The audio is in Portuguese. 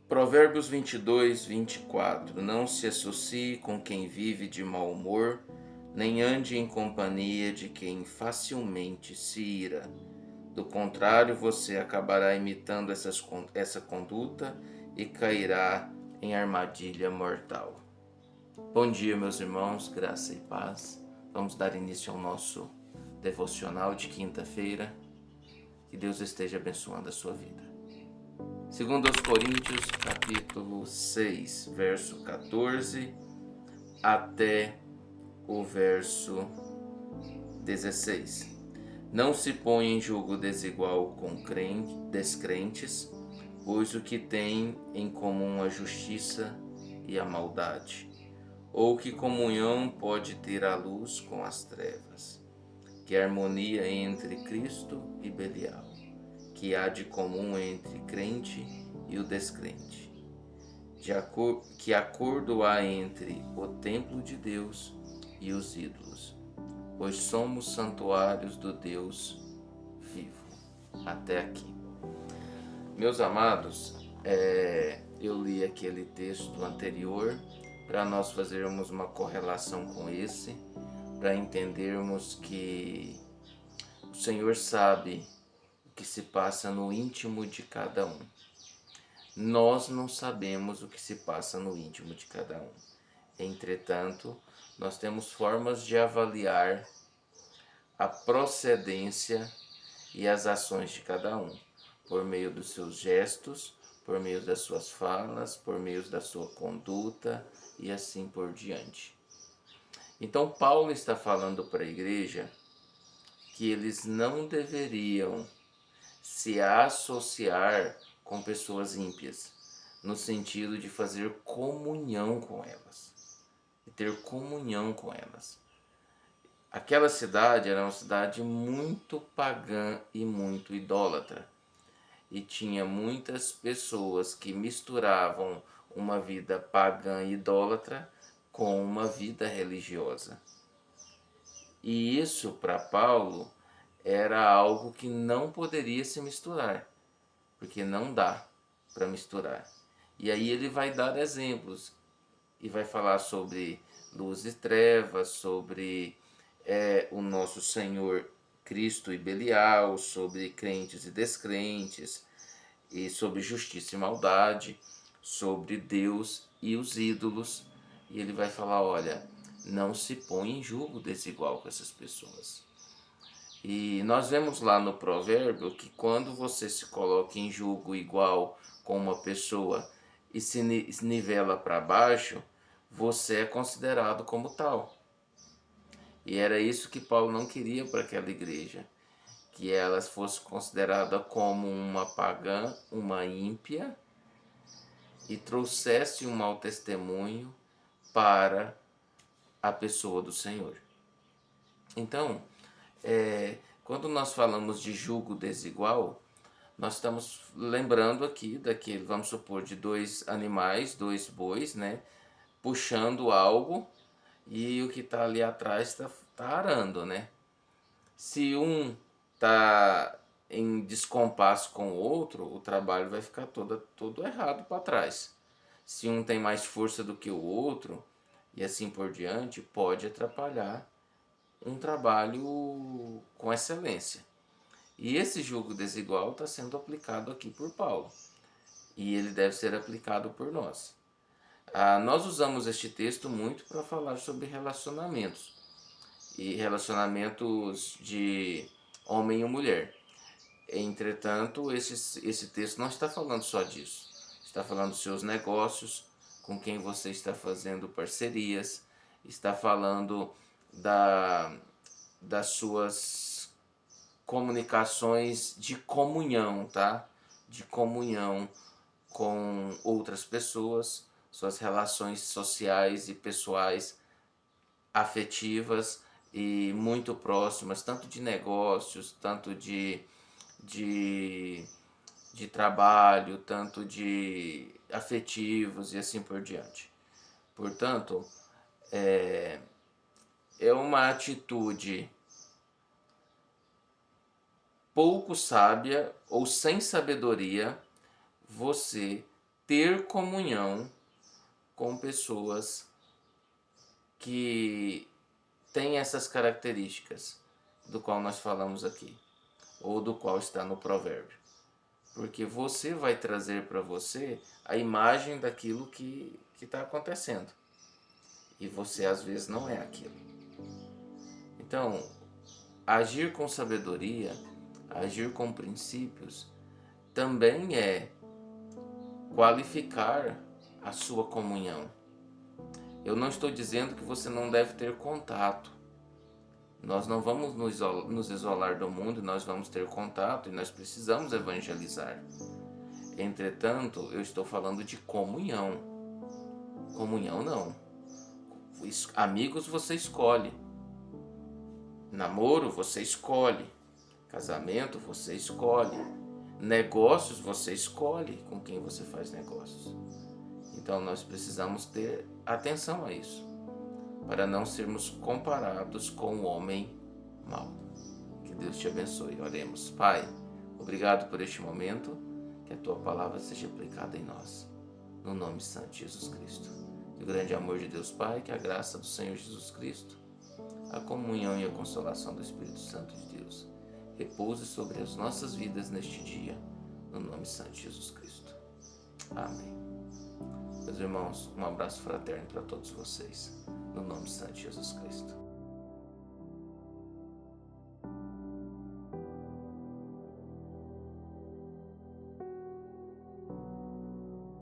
Provérbios 22, 24. Não se associe com quem vive de mau humor, nem ande em companhia de quem facilmente se ira. Do contrário, você acabará imitando essa conduta e cairá em armadilha mortal. Bom dia, meus irmãos, graça e paz. Vamos dar início ao nosso devocional de quinta-feira. Que Deus esteja abençoando a sua vida. Segundo aos Coríntios, capítulo 6, verso 14 até o verso 16. Não se põe em julgo desigual com descrentes, pois o que tem em comum a justiça e a maldade? Ou que comunhão pode ter a luz com as trevas? Que harmonia entre Cristo e Belial? Que há de comum entre crente e o descrente? Que acordo há entre o templo de Deus e os ídolos? Pois somos santuários do Deus vivo. Até aqui. Meus amados, eu li aquele texto anterior para nós fazermos uma correlação com esse, para entendermos que o Senhor sabe o que se passa no íntimo de cada um. Nós não sabemos o que se passa no íntimo de cada um. Entretanto, nós temos formas de avaliar a procedência e as ações de cada um, por meio dos seus gestos, por meio das suas falas, por meio da sua conduta e assim por diante. Então, Paulo está falando para a igreja que eles não deveriam se associar com pessoas ímpias, no sentido de fazer comunhão com elas, e ter comunhão com elas. Aquela cidade era uma cidade muito pagã e muito idólatra, e tinha muitas pessoas que misturavam uma vida pagã e idólatra com uma vida religiosa. E isso, para Paulo, era algo que não poderia se misturar, porque não dá para misturar. E aí ele vai dar exemplos e vai falar sobre luz e trevas, sobre o nosso Senhor Cristo e Belial, sobre crentes e descrentes, e sobre justiça e maldade, sobre Deus e os ídolos. E ele vai falar, olha, não se põe em julgo desigual com essas pessoas. E nós vemos lá no provérbio que quando você se coloca em julgo igual com uma pessoa e se nivela para baixo, você é considerado como tal. E era isso que Paulo não queria para aquela igreja, que ela fosse considerada como uma pagã, uma ímpia, e trouxesse um mau testemunho para a pessoa do Senhor. Então, quando nós falamos de julgo desigual, nós estamos lembrando aqui daquele, vamos supor, de dois animais, dois bois, né, puxando algo e o que está ali atrás está arando, né? Se um está em descompasso com o outro, o trabalho vai ficar todo errado para trás. Se um tem mais força do que o outro e assim por diante, pode atrapalhar um trabalho com excelência. E esse julgo desigual está sendo aplicado aqui por Paulo. E ele deve ser aplicado por nós. Nós usamos este texto muito para falar sobre relacionamentos. E relacionamentos de homem e mulher. Entretanto, esse texto não está falando só disso. Está falando dos seus negócios, com quem você está fazendo parcerias, está falando das suas comunicações de comunhão, tá? De comunhão com outras pessoas, suas relações sociais e pessoais, afetivas e muito próximas, tanto de negócios, tanto de, de trabalho, tanto de afetivos e assim por diante. Portanto, é uma atitude pouco sábia ou sem sabedoria você ter comunhão com pessoas que têm essas características do qual nós falamos aqui, ou do qual está no provérbio. Porque você vai trazer para você a imagem daquilo que está acontecendo. E você às vezes não é aquilo. Então, agir com sabedoria, agir com princípios, também é qualificar a sua comunhão. Eu não estou dizendo que você não deve ter contato. Nós não vamos nos isolar do mundo, nós vamos ter contato e nós precisamos evangelizar. Entretanto, eu estou falando de comunhão. Comunhão não. Amigos você escolhe. Namoro você escolhe. Casamento você escolhe. Negócios você escolhe com quem você faz negócios. Então nós precisamos ter atenção a isso, para não sermos comparados com o homem mau. Que Deus te abençoe. Oremos. Pai, obrigado por este momento, que a Tua palavra seja aplicada em nós. No nome santo de Jesus Cristo. Que o grande amor de Deus Pai, que a graça do Senhor Jesus Cristo, a comunhão e a consolação do Espírito Santo de Deus, repouse sobre as nossas vidas neste dia, no nome santo de Jesus Cristo. Amém. Meus irmãos, um abraço fraterno para todos vocês, no nome santo de Jesus Cristo.